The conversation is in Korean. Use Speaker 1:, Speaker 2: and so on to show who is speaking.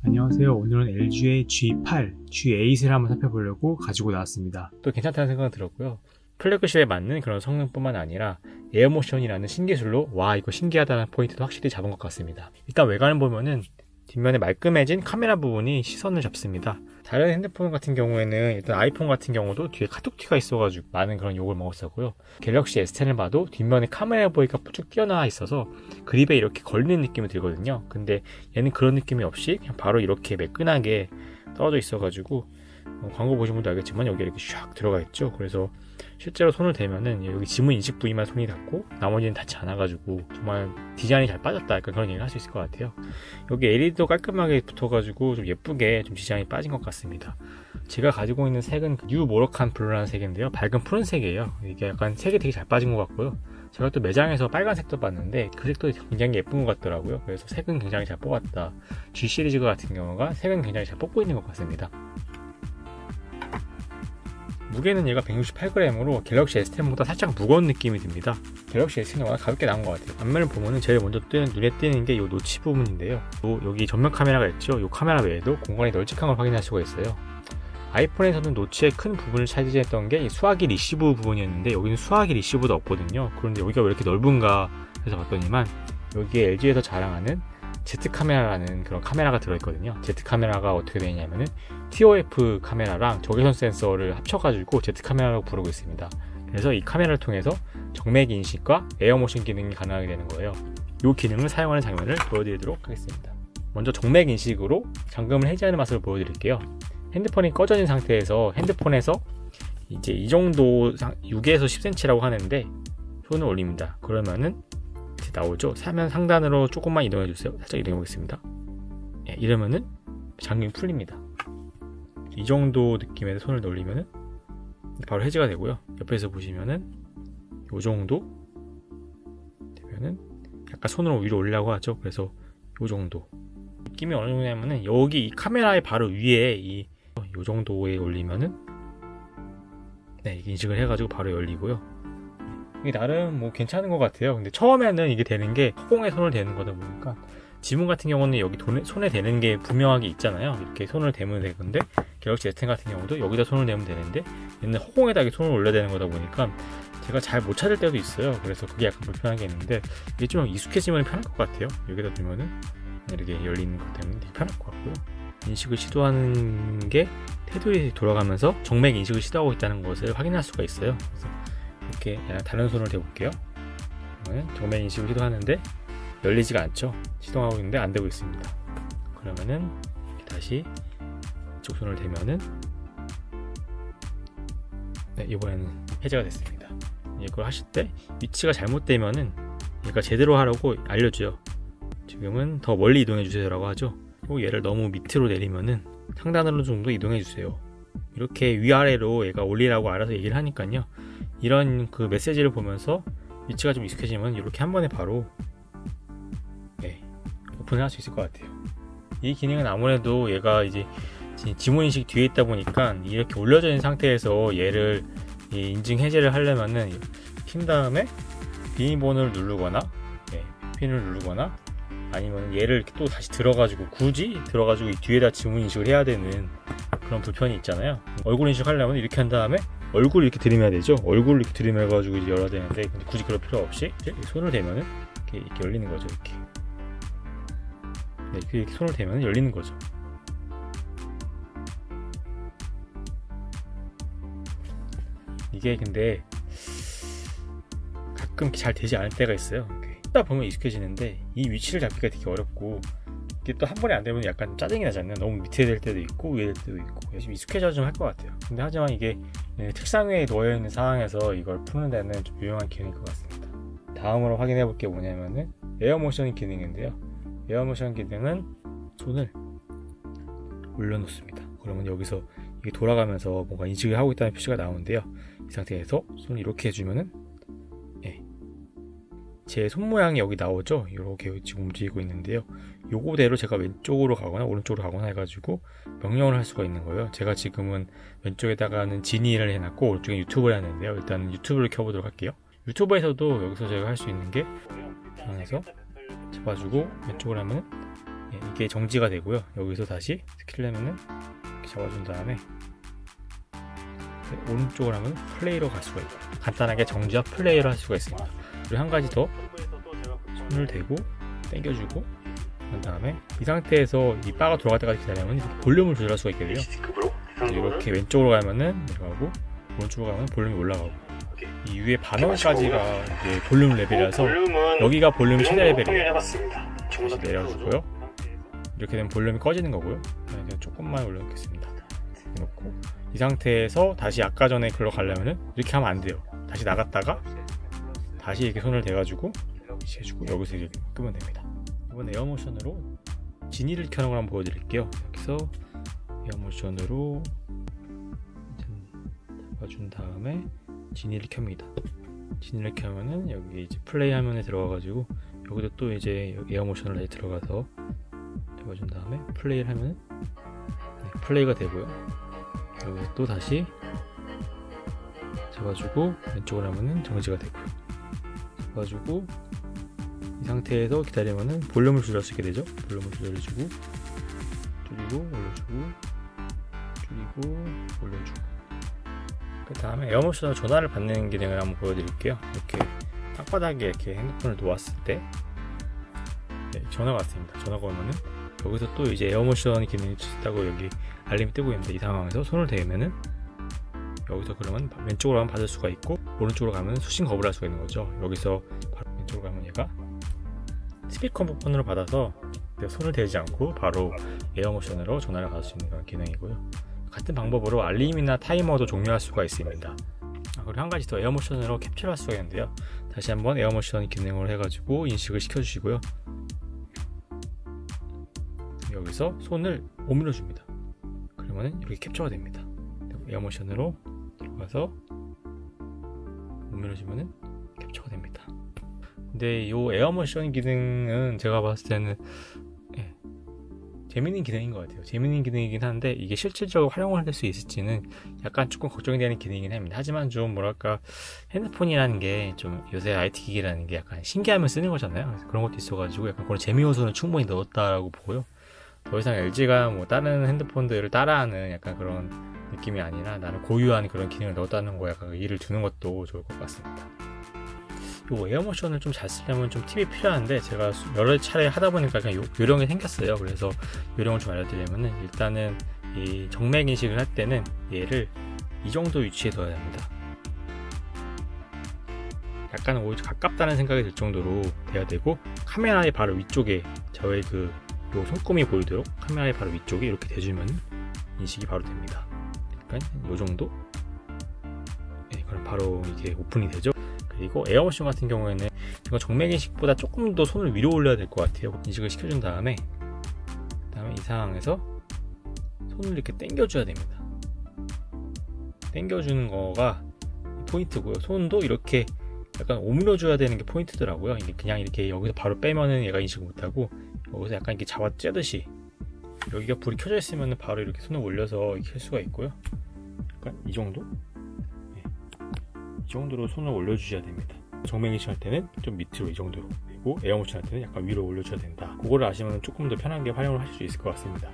Speaker 1: 안녕하세요. 오늘은 LG의 G8, G8을 한번 살펴보려고 가지고 나왔습니다. 또 괜찮다는 생각이 들었고요. 플래그십에 맞는 그런 성능뿐만 아니라 에어모션이라는 신기술로 와 이거 신기하다는 포인트도 확실히 잡은 것 같습니다. 일단 외관을 보면은 뒷면에 말끔해진 카메라 부분이 시선을 잡습니다. 다른 핸드폰 같은 경우에는 일단 아이폰 같은 경우도 뒤에 카톡티가 있어가지고 많은 그런 욕을 먹었었고요. 갤럭시 S10을 봐도 뒷면에 카메라 보이가 쭉 튀어나와 있어서 그립에 이렇게 걸리는 느낌이 들거든요. 근데 얘는 그런 느낌이 없이 그냥 바로 이렇게 매끈하게 떨어져 있어가지고 광고 보신 분도 알겠지만 여기 이렇게 샥 들어가 있죠. 그래서 실제로 손을 대면은 여기 지문 인식 부위만 손이 닿고 나머지는 닿지 않아가지고 정말 디자인이 잘 빠졌다 약간 그런 얘기를 할 수 있을 것 같아요. 여기 LED도 깔끔하게 붙어가지고 좀 예쁘게 좀 디자인이 빠진 것 같습니다. 제가 가지고 있는 색은 뉴 모로칸 블루라는 색인데요, 밝은 푸른색이에요. 이게 약간 색이 되게 잘 빠진 것 같고요. 제가 또 매장에서 빨간색도 봤는데 그 색도 굉장히 예쁜 것 같더라고요. 그래서 색은 굉장히 잘 뽑았다. G 시리즈 같은 경우가 색은 굉장히 잘 뽑고 있는 것 같습니다. 무게는 얘가 168g으로 갤럭시 S10보다 살짝 무거운 느낌이 듭니다. 갤럭시 S10이 워낙 가볍게 나온 것 같아요. 앞면을 보면은 제일 먼저 눈에 띄는 게 이 노치 부분인데요. 여기 전면 카메라가 있죠. 이 카메라 외에도 공간이 널찍한 걸 확인할 수가 있어요. 아이폰에서는 노치의 큰 부분을 차지했던 게 이 수화기 리시브 부분이었는데 여기는 수화기 리시브도 없거든요. 그런데 여기가 왜 이렇게 넓은가 해서 봤더니만 여기에 LG에서 자랑하는 Z카메라라는 그런 카메라가 들어있거든요. Z카메라가 어떻게 되냐면은 TOF 카메라랑 적외선 센서를 합쳐가지고 Z카메라라고 부르고 있습니다. 그래서 이 카메라를 통해서 정맥 인식과 에어모션 기능이 가능하게 되는 거예요. 이 기능을 사용하는 장면을 보여드리도록 하겠습니다. 먼저 정맥 인식으로 잠금을 해제하는 맛을 보여드릴게요. 핸드폰이 꺼져 있는 상태에서 핸드폰에서 이제 이 정도 6에서 10cm라고 하는데 손을 올립니다. 그러면은 나오죠. 화면 상단으로 조금만 이동해 주세요. 살짝 이동해 보겠습니다. 예, 이러면은 잠금이 풀립니다. 이 정도 느낌에서 손을 올리면은 바로 해제가 되고요. 옆에서 보시면은 이 정도 되면은 약간 손으로 위로 올리려고 하죠. 그래서 이 정도 느낌이 어느 정도냐면은 여기 이 카메라의 바로 위에 이 정도에 올리면은 네, 인식을 해가지고 바로 열리고요. 이게 나름 뭐 괜찮은 것 같아요. 근데 처음에는 이게 되는 게 허공에 손을 대는 거다 보니까 지문 같은 경우는 여기 손에 대는 게 분명하게 있잖아요. 이렇게 손을 대면 되는데 갤럭시 S10 같은 경우도 여기다 손을 대면 되는데 얘는 허공에다 손을 올려야 되는 거다 보니까 제가 잘 못 찾을 때도 있어요. 그래서 그게 약간 불편한 게 있는데 이게 좀 익숙해지면 편할 것 같아요. 여기다 두면은 이렇게 열리는 것 때문에 되게 편할 것 같고요. 인식을 시도하는 게 테두리 돌아가면서 정맥 인식을 시도하고 있다는 것을 확인할 수가 있어요. 그래서 이렇게 다른 손을 대볼게요. 정맥 인식을 시도하는데 열리지가 않죠. 시동하고 있는데 안 되고 있습니다. 그러면은 다시 이쪽 손을 대면은 네, 이번에는 해제가 됐습니다. 이걸 하실 때 위치가 잘못되면은 얘가 제대로 하라고 알려줘요. 지금은 더 멀리 이동해 주세요 라고 하죠. 그리고 얘를 너무 밑으로 내리면은 상단으로 정도 이동해 주세요. 이렇게 위아래로 얘가 올리라고 알아서 얘기를 하니까요. 이런 그 메시지를 보면서 위치가 좀 익숙해지면 이렇게 한 번에 바로 오픈을 할 수 있을 것 같아요. 이 기능은 아무래도 얘가 이제 지문 인식 뒤에 있다 보니까 이렇게 올려져 있는 상태에서 얘를 인증 해제를 하려면은 킨 다음에 비밀번호를 누르거나 핀을 누르거나 아니면 얘를 이렇게 또 다시 굳이 들어가지고 이 뒤에다 지문 인식을 해야 되는 그런 불편이 있잖아요. 얼굴 인식하려면 이렇게 한 다음에 얼굴을 이렇게 들이매야 되죠. 얼굴을 이렇게 들이매가지고 이제 열어야 되는데 근데 굳이 그럴 필요 없이 손을 대면은 이렇게 열리는 거죠. 이렇게 손을 대면 열리는 거죠. 이게 근데 가끔 잘 되지 않을 때가 있어요. 하다 보면 익숙해지는데 이 위치를 잡기가 되게 어렵고 이게 또 한 번에 안 되면 약간 짜증이 나잖아요. 너무 밑에 될 때도 있고 위에 될 때도 있고 좀 익숙해져 좀 할 것 같아요. 근데 하지만 이게 책상 위에 놓여 있는 상황에서 이걸 푸는 데는 좀 유용한 기능일 것 같습니다. 다음으로 확인해 볼 게 뭐냐면은 에어모션 기능인데요. 에어모션 기능은 손을 올려놓습니다. 그러면 여기서 이게 돌아가면서 뭔가 인식을 하고 있다는 표시가 나오는데요. 이 상태에서 손을 이렇게 해주면은 제 손모양이 여기 나오죠. 이렇게 지금 움직이고 있는데요. 요거대로 제가 왼쪽으로 가거나 오른쪽으로 가거나 해가지고 명령을 할 수가 있는 거예요. 제가 지금은 왼쪽에다가는 지니를 해놨고 오른쪽에 유튜브를 해놨는데요. 일단 유튜브를 켜보도록 할게요. 유튜브에서도 여기서 제가 할 수 있는 게 그래서 잡아주고 왼쪽으로 하면은 이게 정지가 되고요. 여기서 다시 스킬을 하면은 이렇게 잡아준 다음에 오른쪽으로 하면 플레이로 갈 수가 있고요. 간단하게 정지와 플레이로 할 수가 있습니다. 그리고 한 가지 더 손을 대고 당겨주고 그런 다음에 이 상태에서 이 바가 돌아갈 때까지 기다리면 볼륨을 조절할 수가 있거든요. 이렇게 왼쪽으로 가면은 내려가고 오른쪽으로 가면 볼륨이 올라가고 이 위에 반원까지가 이제 볼륨 레벨이라서 여기가 볼륨 최대 레벨이에요. 다시 내려주고요. 이렇게 되면 볼륨이 꺼지는 거고요. 그냥 조금만 올려놓겠습니다. 놓고 이 상태에서 다시 아까 전에 글로 가려면은 이렇게 하면 안 돼요. 다시 나갔다가 다시 이렇게 손을 대가지고 해주고 여기서 이렇게 끄면 됩니다. 이번 에어모션으로 지니를 켜는 걸 한번 보여드릴게요. 여기서 에어모션으로 잡아준 다음에 지니를 켭니다. 지니를 켜면은 여기 이제 플레이 화면에 들어가가지고 여기도 또 이제 에어모션을 다시 들어가서 잡아준 다음에 플레이를 하면 플레이가 되고요. 여기서 또 다시 잡아주고 왼쪽으로 하면은 정지가 되고요. 잡아주고 이 상태에서 기다리면은 볼륨을 조절할 수 있게 되죠. 볼륨을 조절해주고 줄이고 올려주고 줄이고 올려주고 그 다음에 에어모션으로 전화를 받는 기능을 한번 보여드릴게요. 이렇게 땅바닥에 이렇게 핸드폰을 놓았을 때 전화가 왔습니다. 전화가 오면은 여기서 또 이제 에어모션 기능이 있다고 여기 알림이 뜨고 있는데 이 상황에서 손을 대면은 여기서 그러면 왼쪽으로 가면 받을 수가 있고 오른쪽으로 가면 수신 거부를 할 수가 있는 거죠. 여기서 바로 왼쪽으로 가면 얘가 스피커폰으로 받아서 손을 대지 않고 바로 에어모션으로 전화를 받을 수 있는 그런 기능이고요. 같은 방법으로 알림이나 타이머도 종료할 수가 있습니다. 그리고 한 가지 더 에어모션으로 캡처를 할 수가 있는데요. 다시 한번 에어모션 기능으로 해가지고 인식을 시켜주시고요. 여기서 손을 오므려 줍니다. 그러면 이렇게 캡처가 됩니다. 에어모션으로 들어가서 오므려 주면은 캡처가 됩니다. 근데 이 에어모션 기능은 제가 봤을 때는 재밌는 기능인 것 같아요. 재밌는 기능이긴 한데 이게 실질적으로 활용을 할 수 있을지는 약간 조금 걱정이 되는 기능이긴 합니다. 하지만 좀 뭐랄까 핸드폰이라는 게 좀 요새 IT 기기라는 게 약간 신기하면 쓰는 거잖아요. 그래서 그런 것도 있어가지고 약간 그런 재미 요소는 충분히 넣었다라고 보고요. 더 이상 LG가 뭐 다른 핸드폰들을 따라하는 약간 그런 느낌이 아니라 나는 고유한 그런 기능을 넣었다는 거에 약간 의의를 두는 것도 좋을 것 같습니다. 요 에어모션을 좀 잘 쓰려면 좀 팁이 필요한데 제가 여러 차례 하다 보니까 그냥 요령이 생겼어요. 그래서 요령을 좀 알려드리면은 일단은 이 정맥 인식을 할 때는 얘를 이 정도 위치에 둬야 됩니다. 약간 오히려 가깝다는 생각이 들 정도로 돼야 되고 카메라의 바로 위쪽에 저의 요 손금이 보이도록 카메라의 바로 위쪽에 이렇게 대주면 인식이 바로 됩니다. 그러니까 요 정도 그럼 바로 이게 오픈이 되죠. 그리고 에어모션 같은 경우에는 이거 정맥 인식보다 조금 더 손을 위로 올려야 될 것 같아요. 인식을 시켜준 다음에 이 상황에서 손을 이렇게 당겨줘야 됩니다. 당겨주는 거가 포인트고요. 손도 이렇게 약간 오므려줘야 되는 게 포인트더라고요. 이게 그냥 이렇게 여기서 바로 빼면은 얘가 인식 못하고 여기서 약간 이렇게 잡아 쬐듯이 여기가 불이 켜져 있으면 바로 이렇게 손을 올려서 켤 수가 있고요. 약간 이 정도? 이 정도로 손을 올려주셔야 됩니다. 정맥 인식할 때는 좀 밑으로 이 정도로, 그리고 에어모션 할 때는 약간 위로 올려줘야 된다. 그거를 아시면 조금 더 편하게 활용을 하실 수 있을 것 같습니다.